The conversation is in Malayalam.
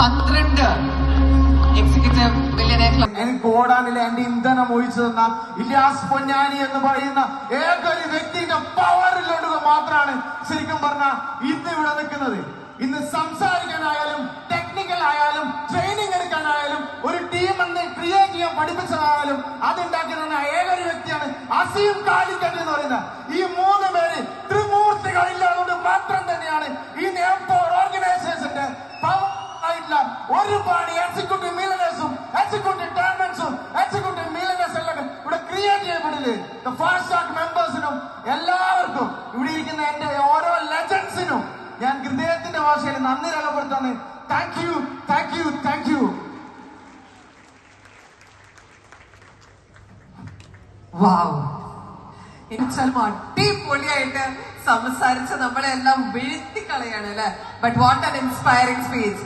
12 എക്സിക്യൂട്ടീവ് ബില്യനെയർ എനിക്ക് ഓടാനില്ല എന്റെ ഇന്ധനം ഒഴിച്ചു തന്ന ഇലിയാസ് പൊന്നാനി എന്ന് പറയുന്ന ഏതൊരു വ്യക്തിയുടെ പവറിലോട്ട് മാത്രമാണ് ശരിക്കും പറഞ്ഞ ഇന്ന് ഇവിടെ നിൽക്കുന്നത്. ഇന്ന് സംസാരിക്കാനായാലും ടെക്നിക്കൽ ആയാലും ട്രെയിനിങ് എടുക്കാനായാലും ഒരു ടീം എന്ന് ക്രിയേറ്റ് ചെയ്യാൻ പഠിപ്പിച്ചതായാലും അതുണ്ടാക്കുന്ന ഏതൊരു വ്യക്തിയാണ് അസീം കാലിക്കറ്റ് എന്ന് പറയുന്നത്. ഈ 3 പേര് ത്രിമൂർത്തികളില്ലാതുകൊണ്ട് മാത്രം തന്നെയാണ് ഈ M4 ഓർഗനൈസേഷന്റെ ഒരുപാട് എക്സിക്യൂട്ടീവ് മില്യനേഴ്സും എക്സിക്യൂട്ടീവ് ടാലന്റ്സും എക്സിക്യൂട്ടീവ് മില്യനേഴ്സ് എല്ലാം ഇവിടെ ക്രിയേറ്റ് ചെയ്യപ്പെടുന്നത്. ഫാസ്റ്റ് ട്രാക്ക് മെമ്പേഴ്സിനും എല്ലാവർക്കും ഇവിടെ ഇരിക്കുന്ന എന്റെ ഓരോ ലെജൻസിനും ഞാൻ ഹൃദയത്തിന്റെ ഭാഷയിൽ നന്ദി രേഖപ്പെടുത്താണ്. Thank you, thank you, thank you. Wow, അടിപൊളിയായിട്ട് സംസാരിച്ച് നമ്മളെല്ലാം വീഴ്ത്തിക്കളയാണ് അല്ലെ. But what an inspiring speech.